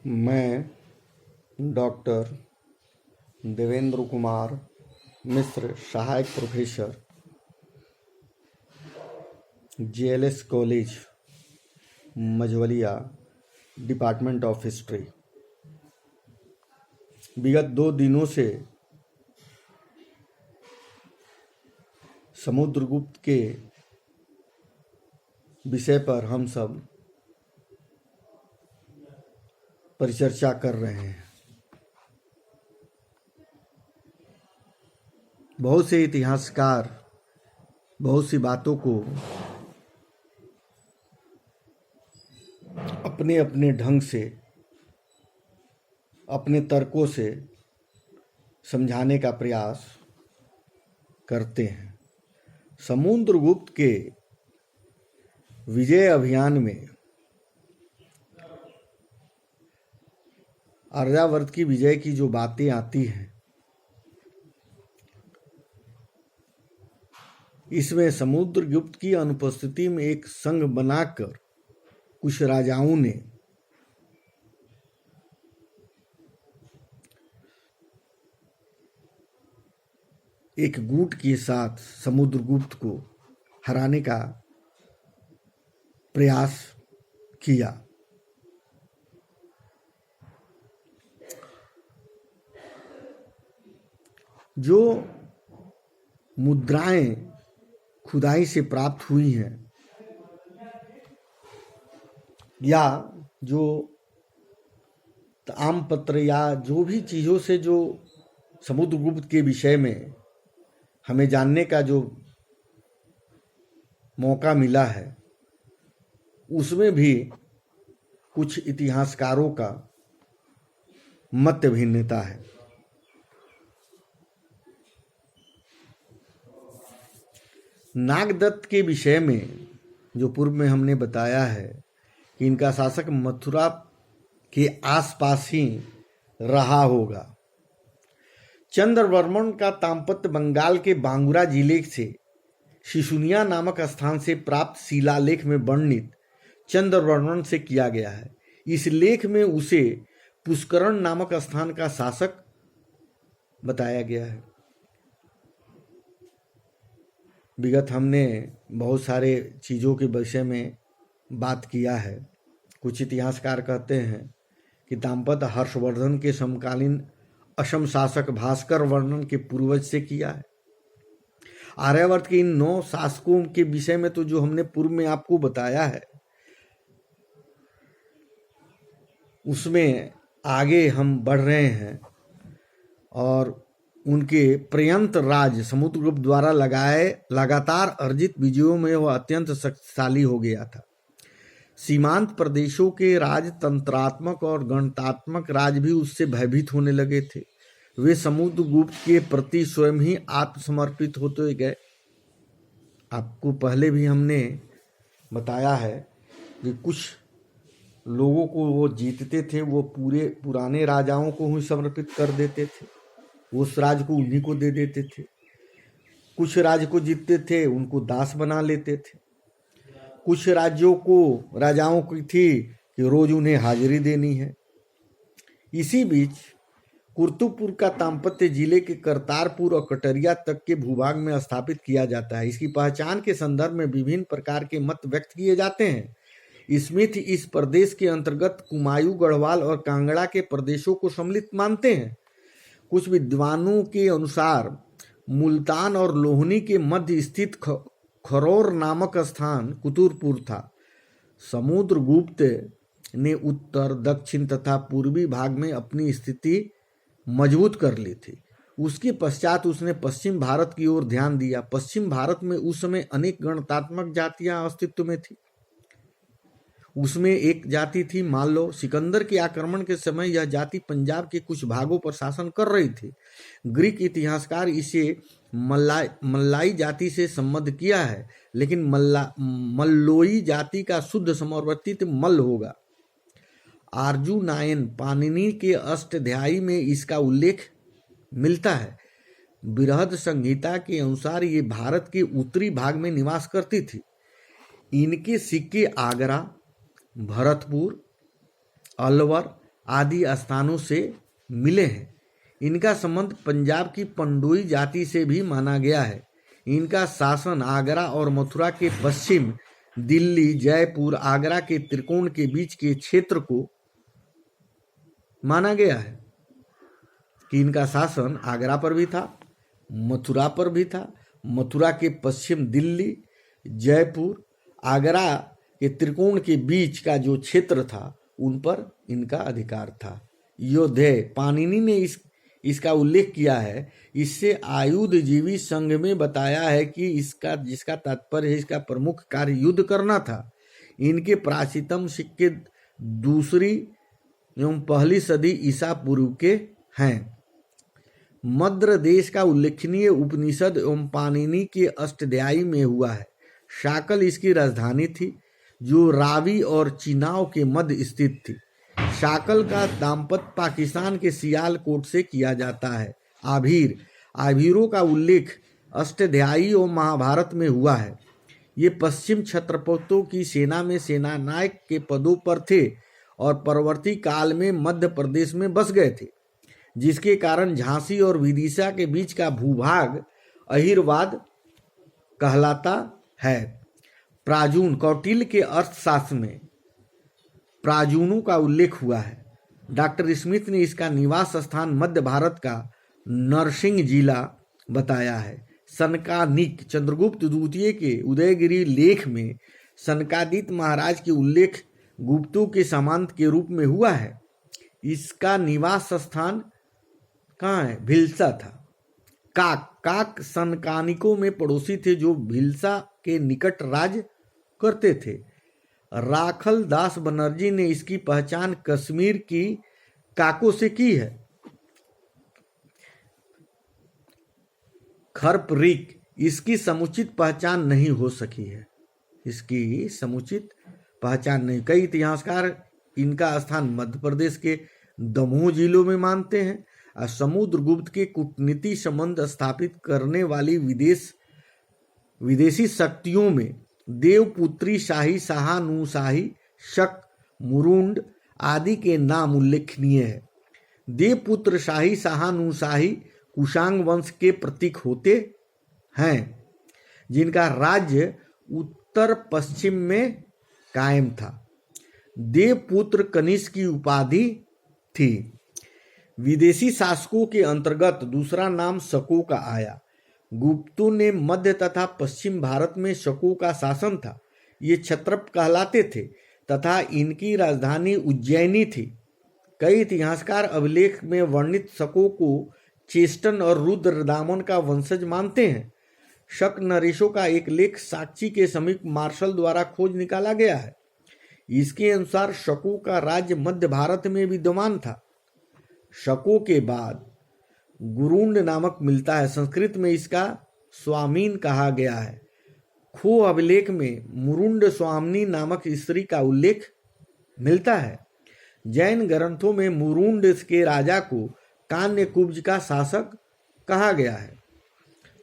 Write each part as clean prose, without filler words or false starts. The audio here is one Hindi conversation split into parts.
मैं डॉक्टर देवेंद्र कुमार मिश्र, सहायक professor, JLS college Majhauliya, department of history. विगत 2 दिनों से समुद्रगुप्त के विषय पर हम सब परिचर्चा कर रहे हैं। बहुत से इतिहासकार बहुत सी बातों को अपने अपने ढंग से, अपने तर्कों से समझाने का प्रयास करते हैं। समुद्रगुप्त के विजय अभियान में आर्यावर्त की विजय की जो बातें आती हैं, इसमें समुद्रगुप्त की अनुपस्थिति में एक संघ बनाकर कुछ राजाओं ने एक गुट के साथ समुद्रगुप्त को हराने का प्रयास किया। जो मुद्राएं खुदाई से प्राप्त हुई हैं या जो ताम्रपत्र या जो भी चीज़ों से जो समुद्रगुप्त के विषय में हमें जानने का जो मौका मिला है, उसमें भी कुछ इतिहासकारों का मत भिन्नता है। नागदत्त के विषय में जो पूर्व में हमने बताया है कि इनका शासक मथुरा के आसपास ही रहा होगा। चंद्रवर्मन का ताम्रपत्र बंगाल के बांगुरा जिले से शिशुनिया नामक स्थान से प्राप्त शिलालेख में वर्णित चंद्रवर्मन से किया गया है। इस लेख में उसे पुष्करण नामक स्थान का शासक बताया गया है। विगत हमने बहुत सारे चीज़ों के विषय में बात किया है। कुछ इतिहासकार कहते हैं कि ताम्रपत्र हर्षवर्धन के समकालीन असम शासक भास्कर वर्णन के पूर्वज से किया है। आर्यावर्त के इन 9 शासकों के विषय में तो जो हमने पूर्व में आपको बताया है, उसमें आगे हम बढ़ रहे हैं और उनके पर्यंत राज समुद्रगुप्त द्वारा लगातार अर्जित विजयों में वह अत्यंत शक्तिशाली हो गया था। सीमांत प्रदेशों के राजतंत्रात्मक और गणतात्मक राज भी उससे भयभीत होने लगे थे। वे समुद्रगुप्त के प्रति स्वयं ही आत्मसमर्पित होते गए। आपको पहले भी हमने बताया है कि कुछ लोगों को वो जीतते थे, वो पुराने राजाओं को ही समर्पित कर देते थे, उस राज को उन्हीं को दे देते थे। कुछ राज्य को जीतते थे, उनको दास बना लेते थे। कुछ राज्यों को राजाओं की थी कि रोज उन्हें हाजिरी देनी है। इसी बीच कुर्तुपुर का ताम्रपत्र जिले के करतारपुर और कटरिया तक के भूभाग में स्थापित किया जाता है। इसकी पहचान के संदर्भ में विभिन्न प्रकार के मत व्यक्त किए जाते हैं। स्मिथ इस प्रदेश के अंतर्गत कुमायूं, गढ़वाल और कांगड़ा के प्रदेशों को सम्मिलित मानते हैं। कुछ विद्वानों के अनुसार मुल्तान और लोहनी के मध्य स्थित खरौर नामक स्थान कुतुरपुर था। समुद्रगुप्त ने उत्तर, दक्षिण तथा पूर्वी भाग में अपनी स्थिति मजबूत कर ली थी। उसके पश्चात उसने पश्चिम भारत की ओर ध्यान दिया। पश्चिम भारत में उस समय अनेक गणतात्मक जातियां अस्तित्व में थी। उसमें एक जाति थी माल्लो। सिकंदर के आक्रमण के समय यह जाति पंजाब के कुछ भागों पर शासन कर रही थी। ग्रीक इतिहासकार इसे मल्लाई जाति से संबद्ध किया है, लेकिन मल्लोई जाति का शुद्ध समवर्ती मल्ल होगा। अर्जुनायन पाणिनि के अष्टाध्यायी में इसका उल्लेख मिलता है। बृहद संहिता के अनुसार ये भारत के उत्तरी भाग में निवास करती थी। इनके सिक्के आगरा, भरतपुर, अलवर, आदि स्थानों से मिले हैं। इनका संबंध पंजाब की पंडोई जाति से भी माना गया है। इनका शासन आगरा और मथुरा के पश्चिम, दिल्ली, जयपुर, आगरा के त्रिकोण के बीच के क्षेत्र को माना गया है कि इनका शासन आगरा पर भी था, मथुरा पर भी था। मथुरा के पश्चिम दिल्ली, जयपुर, आगरा के त्रिकोण के बीच का जो क्षेत्र था उन पर इनका अधिकार था। योद्धेय पाणिनि ने इसका उल्लेख किया है। इससे आयुधजीवी संघ में बताया है कि जिसका तात्पर्य है इसका प्रमुख कार्य युद्ध करना था। इनके प्राचीनतम सिक्के दूसरी एवं पहली सदी ईसा पूर्व के हैं। मद्र देश का उल्लेखनीय उपनिषद एवं पाणिनि के अष्टाध्यायी में हुआ है। शाकल इसकी राजधानी थी, जो रावी और चिनाव के मध्य स्थित थी। शाकल का दाम्पत्य पाकिस्तान के सियालकोट से किया जाता है। आभीरों का उल्लेख अष्टाध्यायी और महाभारत में हुआ है। ये पश्चिम क्षत्रपों की सेना में सेनानायक के पदों पर थे और परवर्ती काल में मध्य प्रदेश में बस गए थे, जिसके कारण झांसी और विदिशा के बीच का भूभाग अहिरवाद कहलाता है। प्राजून, कौटिल्य के अर्थशास्त्र में प्राजूनों का उल्लेख हुआ है। डॉक्टर स्मिथ ने इसका निवास स्थान मध्य भारत का नरसिंह जिला बताया है। सनकादिक, चंद्रगुप्त द्वितीय के उदयगिरी लेख में सनकादित्य महाराज के उल्लेख गुप्तों के सामंत के रूप में हुआ है। इसका निवास स्थान कहाँ है? भिलसा था। काक सनकानिकों में पड़ोसी थे जो भिलसा के निकट राज करते थे। राखल दास बनर्जी ने इसकी पहचान कश्मीर की काकों से की है। खरपरीक, इसकी समुचित पहचान नहीं हो सकी है। इसकी समुचित पहचान नहीं। कई इतिहासकार इनका स्थान मध्य प्रदेश के दमोह जिलों में मानते हैं। और समुद्रगुप्त के कूटनीति संबंध स्थापित करने वाली विदेशी शक्तियों में देवपुत्री शाही, शाहानूशाही, शक, मुरुंड आदि के नाम उल्लेखनीय है। देवपुत्र शाही, शाहानूशाही कुशांग वंश के प्रतीक होते हैं, जिनका राज्य उत्तर पश्चिम में कायम था। देवपुत्र कनिष्क की उपाधि थी। विदेशी शासकों के अंतर्गत दूसरा नाम शकों का आया। गुप्तों ने मध्य तथा पश्चिम भारत में शकों का शासन था। ये क्षत्रप कहलाते थे तथा इनकी राजधानी उज्जैनी थी। कई इतिहासकार अभिलेख में वर्णित शकों को चेष्टन और रुद्रदामन का वंशज मानते हैं। शक नरेशों का एक लेख साक्षी के समीप मार्शल द्वारा खोज निकाला गया है। इसके अनुसार शकों का राज्य मध्य भारत में विद्यमान था। शकों के बाद गुरुंड नामक मिलता है। संस्कृत में इसका स्वामीन कहा गया है। खो अभिलेख में मुरुंड स्वामिनी नामक स्त्री का उल्लेख मिलता है। जैन ग्रंथों में मुरुंड के राजा को कान्यकुब्ज का शासक कहा गया है,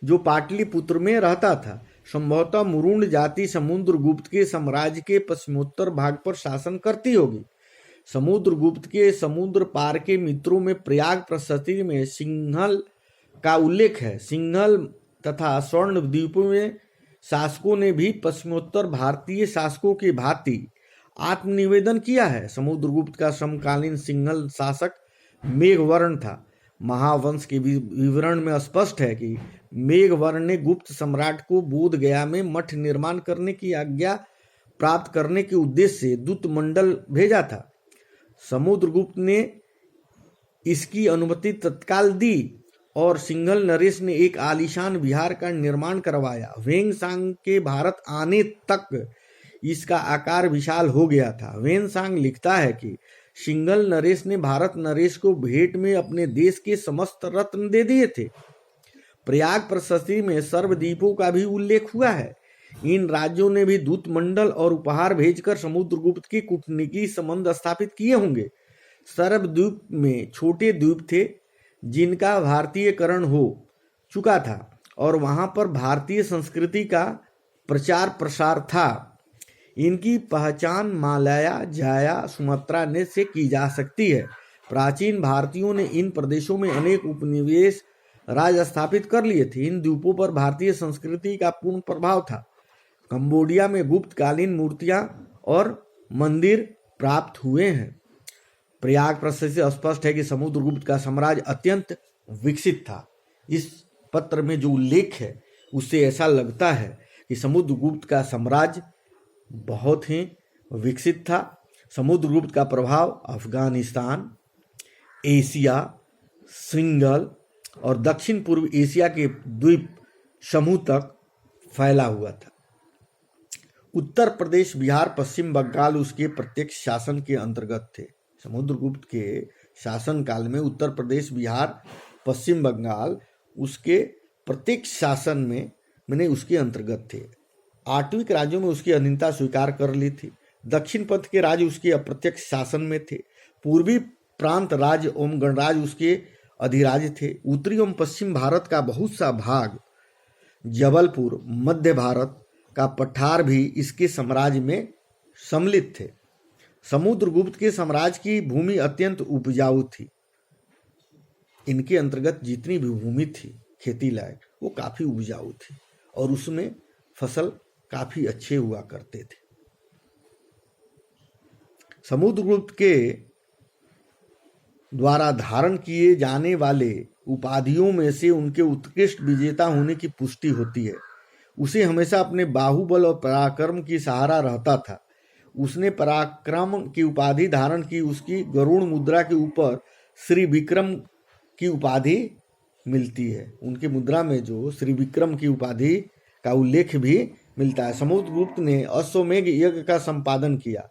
जो पाटलिपुत्र में रहता था। संभवतः मुरुंड जाति समुद्रगुप्त के साम्राज्य के पश्चिमोत्तर भाग पर शासन करती होगी। समुद्रगुप्त के समुद्र पार के मित्रों में प्रयाग प्रशस्ति में सिंहल का उल्लेख है। सिंहल तथा स्वर्ण द्वीपों में शासकों ने भी पश्चिमोत्तर भारतीय शासकों के भांति आत्मनिवेदन किया है। समुद्रगुप्त का समकालीन सिंहल शासक मेघवर्ण था। महावंश के विवरण में स्पष्ट है कि मेघवर्ण ने गुप्त सम्राट को बोध गया में मठ निर्माण करने की आज्ञा प्राप्त करने के उद्देश्य से दूत मंडल भेजा था। समुद्रगुप्त ने इसकी अनुमति तत्काल दी और सिंघल नरेश ने एक आलीशान विहार का निर्माण करवाया। वेंगसांग के भारत आने तक इसका आकार विशाल हो गया था। वेंगसांग लिखता है कि सिंघल नरेश ने भारत नरेश को भेंट में अपने देश के समस्त रत्न दे दिए थे। प्रयाग प्रशस्ति में सर्वद्वीपों का भी उल्लेख हुआ है। इन राज्यों ने भी दूत मंडल और उपहार भेजकर समुद्रगुप्त के कूटनीतिक संबंध स्थापित किए होंगे। सर्वद्वीप में छोटे द्वीप थे जिनका भारतीयकरण हो चुका था और वहां पर भारतीय संस्कृति का प्रचार प्रसार था। इनकी पहचान मालया, जाया, सुमात्रा ने से की जा सकती है। प्राचीन भारतीयों ने इन प्रदेशों में अनेक उपनिवेश राज स्थापित कर लिए थे। इन द्वीपों पर भारतीय संस्कृति का पूर्ण प्रभाव था। कंबोडिया में गुप्त कालीन मूर्तियां और मंदिर प्राप्त हुए हैं। प्रयाग प्रश्न से स्पष्ट है कि समुद्रगुप्त का साम्राज्य अत्यंत विकसित था। इस पत्र में जो उल्लेख है उससे ऐसा लगता है कि समुद्रगुप्त का साम्राज्य बहुत ही विकसित था। समुद्रगुप्त का प्रभाव अफगानिस्तान, एशिया, सिंगल और दक्षिण पूर्व एशिया के द्वीप समूह तक फैला हुआ था। उत्तर प्रदेश, बिहार, पश्चिम बंगाल उसके प्रत्यक्ष शासन के अंतर्गत थे। समुद्रगुप्त के शासन काल में उत्तर प्रदेश, बिहार, पश्चिम बंगाल उसके प्रत्यक्ष शासन में मैंने उसके अंतर्गत थे। आठवीं राज्यों में उसकी अधीनता स्वीकार कर ली थी। दक्षिण पथ के राज्य उसके अप्रत्यक्ष शासन में थे। पूर्वी प्रांत राज्य एवं गणराज्य उसके अधिराज्य थे। उत्तरी एवं पश्चिम भारत का बहुत सा भाग, जबलपुर, मध्य भारत का पठार भी इसके साम्राज्य में सम्मिलित थे। समुद्रगुप्त के साम्राज्य की भूमि अत्यंत उपजाऊ थी। इनके अंतर्गत जितनी भी भूमि थी खेती लायक, वो काफी उपजाऊ थी और उसमें फसल काफी अच्छे हुआ करते थे। समुद्रगुप्त के द्वारा धारण किए जाने वाले उपाधियों में से उनके उत्कृष्ट विजेता होने की पुष्टि होती है। उसे हमेशा अपने बाहुबल और पराक्रम की सहारा रहता था। उसने पराक्रम की उपाधि धारण की। उसकी गरुड़ मुद्रा के ऊपर श्री विक्रम की उपाधि मिलती है। उनके मुद्रा में जो श्री विक्रम की उपाधि का उल्लेख भी मिलता है। समुद्रगुप्त ने अश्वमेध यज्ञ का संपादन किया।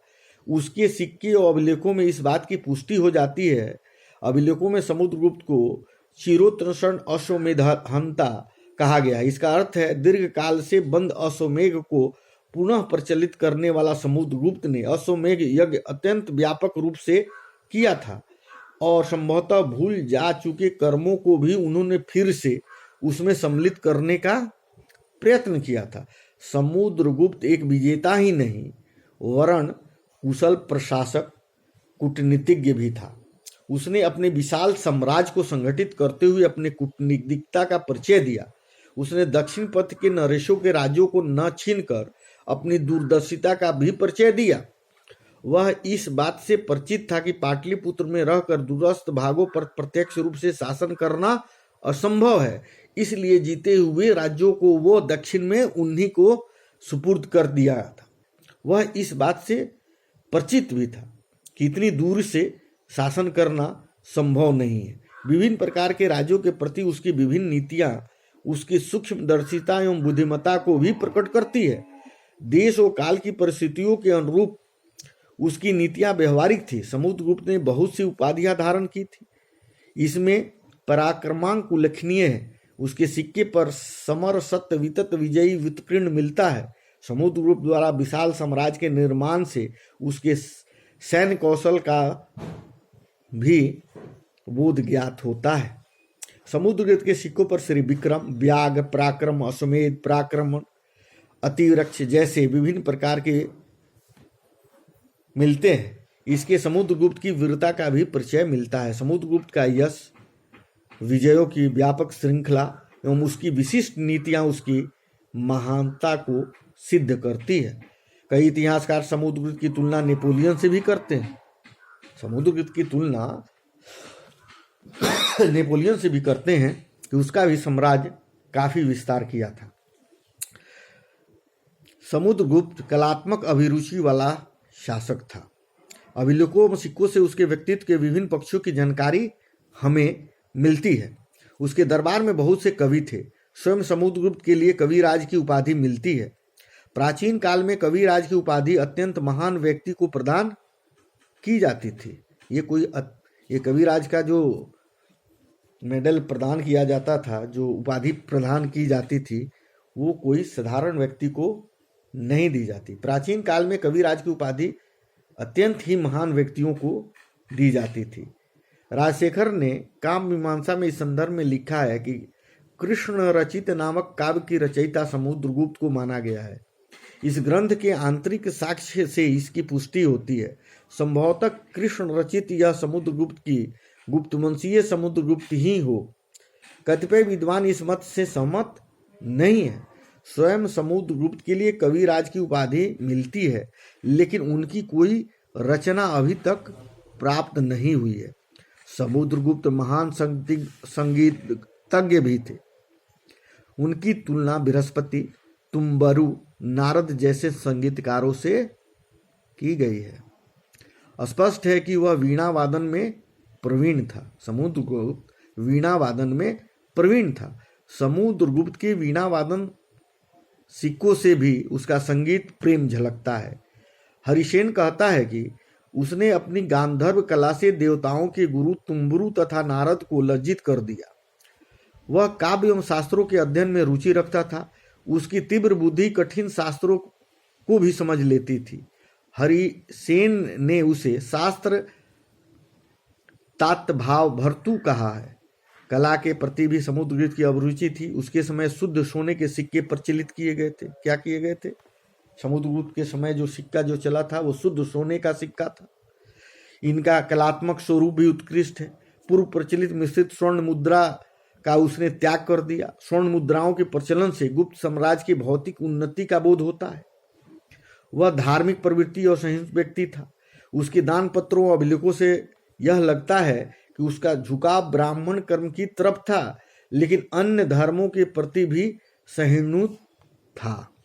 उसके सिक्के और अभिलेखों में इस बात की पुष्टि हो जाती है। अभिलेखों में समुद्रगुप्त को चिरोत्तषण अश्वमेध हंता कहा गया। इसका अर्थ है दीर्घ काल से बंद अश्वमेध को पुनः प्रचलित करने वाला। समुद्रगुप्त ने अश्वमेध यज्ञ अत्यंत व्यापक रूप से किया था और संभवतः भूल जा चुके कर्मों को भी उन्होंने फिर से उसमें सम्मिलित करने का प्रयत्न किया था। समुद्रगुप्त एक विजेता ही नहीं वरन कुशल प्रशासक, कूटनीतिज्ञ भी था। उसने अपने विशाल साम्राज्य को संगठित करते हुए अपने कूटनीतिकता का परिचय दिया। उसने दक्षिण पथ के नरेशों के राज्यों को न छीनकर अपनी दूरदर्शिता का भी परिचय दिया। वह इस बात से परिचित था कि पाटलिपुत्र में रहकर दूरस्थ भागों पर प्रत्यक्ष रूप से शासन करना असंभव है। इसलिए जीते हुए राज्यों को वो दक्षिण में उन्हीं को सुपुर्द कर दिया था। वह इस बात से परिचित भी था कि इतनी दूर से शासन करना संभव नहीं है। विभिन्न प्रकार के राज्यों के प्रति उसकी विभिन्न नीतियां उसकी सूक्ष्मदर्शिता एवं बुद्धिमत्ता को भी प्रकट करती है। देश और काल की परिस्थितियों के अनुरूप उसकी नीतियां व्यवहारिक थी। समुद्रगुप्त ने बहुत सी उपाधियां धारण की थी। इसमें पराक्रमांक उल्लेखनीय है। उसके सिक्के पर समर, सत्य, वितत, विजयी, व्युत्कीर्ण मिलता है। समुद्रगुप्त द्वारा विशाल साम्राज्य के निर्माण से उसके सैन्य कौशल का भी बोध ज्ञात होता है। समुद्रगुप्त के सिक्कों पर श्री विक्रम, व्याघ्र, पराक्रम, अश्वमेध, पराक्रम, अतिवृक्ष जैसे विभिन्न प्रकार के मिलते हैं। इसके समुद्रगुप्त की वीरता का भी परिचय मिलता है। समुद्रगुप्त का यश, विजयों की व्यापक श्रृंखला एवं उसकी विशिष्ट नीतियां उसकी महानता को सिद्ध करती है। कई इतिहासकार समुद्रगुप्त की तुलना नेपोलियन से भी करते हैं। समुद्रगुप्त की तुलना नेपोलियन से भी करते हैं कि उसका भी साम्राज्य काफी विस्तार किया था। समुद्रगुप्त कलात्मक अभिरुचि वाला शासक था। अभिलेखों व सिक्कों से उसके व्यक्तित्व के विभिन्न पक्षों की जानकारी हमें मिलती है। उसके दरबार में बहुत से कवि थे। स्वयं समुद्रगुप्त के लिए कविराज की उपाधि मिलती है। प्राचीन काल में कविराज की उपाधि अत्यंत महान व्यक्ति को प्रदान की जाती थी। ये कविराज का जो मेडल प्रदान किया जाता था, जो उपाधि प्रदान की जाती थी, वो कोई साधारण व्यक्ति को नहीं दी जाती। प्राचीन काल में कविराज की उपाधि अत्यंत ही महान व्यक्तियों को दी जाती थी। राजशेखर ने काम मीमांसा में इस संदर्भ में लिखा है कि कृष्ण रचित नामक काव्य की रचयिता समुद्रगुप्त को माना गया है। इस ग्रंथ के आंतरिक साक्ष्य से इसकी पुष्टि होती है। संभवतः कृष्ण रचित यह समुद्रगुप्त की गुप्तवंशीय समुद्रगुप्त ही हो। कतिपय विद्वान इस मत से सहमत नहीं है। स्वयं समुद्रगुप्त के लिए कविराज की उपाधि मिलती है, लेकिन उनकी कोई रचना अभी तक प्राप्त नहीं हुई है। समुद्रगुप्त महान संगीतज्ञ भी थे। उनकी तुलना बृहस्पति, तुम्बरु, नारद जैसे संगीतकारों से की गई है। स्पष्ट है कि वह वीणा वादन में प्रवीण था। समुद्रगुप्त वीणा वादन में प्रवीण था। समुद्रगुप्त के वीणा वादन सिक्कों से भी उसका संगीत प्रेम झलकता है। हरिसेन कहता है कि उसने अपनी गांधर्व कला से देवताओं के गुरु तुम्बुरु तथा नारद को लज्जित कर दिया। वह काव्य एवं शास्त्रों के अध्ययन में रुचि रखता था। उसकी तीव्र बुद्धि कठिन शास्त्रों को भी समझ लेती थी। हरिसेन ने उसे शास्त्र तात्भाव भर्तु कहा है। कला के प्रति भी समुद्रगुप्त की अभिरुचि थी। उसके समय शुद्ध सोने के सिक्के प्रचलित किए गए थे। क्या किए गए थे? समुद्रगुप्त के समय जो सिक्का जो चला था वो शुद्ध सोने का सिक्का था। इनका कलात्मक स्वरूप भी उत्कृष्ट है। पूर्व प्रचलित मिश्रित स्वर्ण मुद्रा का उसने त्याग कर दिया। स्वर्ण मुद्राओं के प्रचलन से गुप्त साम्राज्य की भौतिक उन्नति का बोध होता है। वह धार्मिक प्रवृत्ति और सहिष्णु व्यक्ति था। उसके दान पत्रों और अभिलेखों से यह लगता है कि उसका झुकाव ब्राह्मण कर्म की तरफ था, लेकिन अन्य धर्मों के प्रति भी सहिष्णु था।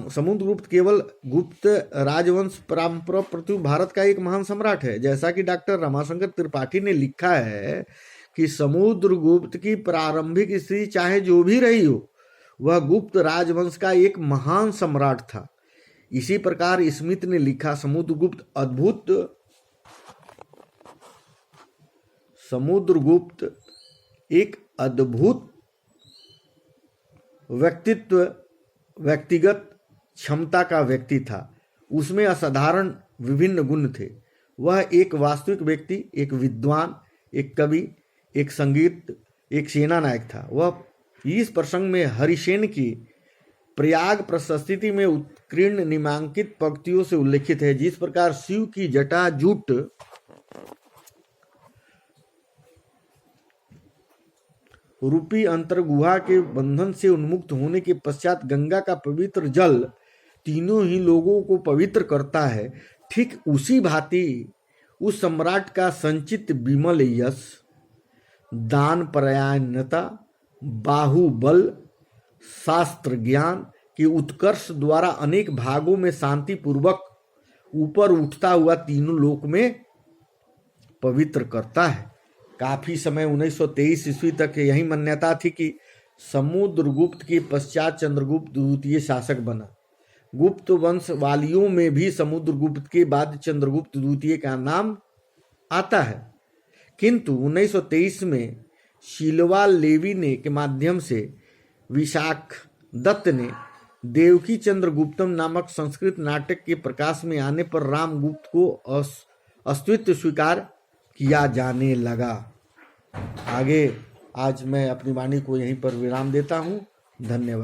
समुद्रगुप्त केवल गुप्त राजवंश परंपरा प्रति भारत का एक महान सम्राट है। जैसा कि डॉक्टर रमाशंकर त्रिपाठी ने लिखा है कि समुद्रगुप्त की प्रारंभिक स्थिति चाहे जो भी रही हो, वह गुप्त राजवंश का एक महान सम्राट था। इसी प्रकार स्मिथ ने लिखा, समुद्रगुप्त एक अद्भुत व्यक्तिगत क्षमता का व्यक्ति था। उसमें असाधारण विभिन्न गुण थे। वह एक वास्तविक व्यक्ति, एक विद्वान, एक कवि, एक संगीत, एक सेना नायक था। वह इस प्रसंग में हरिसेन की प्रयाग प्रशस्ति में उत्कीर्ण निम्नांकित पंक्तियों से उल्लेखित है। जिस प्रकार शिव की जटा जूट रूपी अंतर्गुहा के बंधन से उन्मुक्त होने के पश्चात गंगा का पवित्र जल तीनों ही लोगों को पवित्र करता है, ठीक उसी भांति उस सम्राट का संचित विमल यश, दान परायणता, बाहुबल, शास्त्र ज्ञान के उत्कर्ष द्वारा अनेक भागों में शांति पूर्वक ऊपर उठता हुआ तीनों लोक में पवित्र करता है। काफी समय 1923 ईस्वी तक यही मान्यता थी कि समुद्रगुप्त के पश्चात चंद्रगुप्त द्वितीय शासक बना। गुप्त वंश वालियों में भी समुद्रगुप्त के बाद चंद्रगुप्त द्वितीय का नाम आता है, किंतु 1923 में शीलवा लेवी ने के माध्यम से विशाख दत्त ने देवकी चंद्रगुप्तम नामक संस्कृत नाटक के प्रकाश में आने पर रामगुप्त को अस्तित्व स्वीकार किया जाने लगा। आगे आज मैं अपनी वाणी को यहीं पर विराम देता हूँ। धन्यवाद।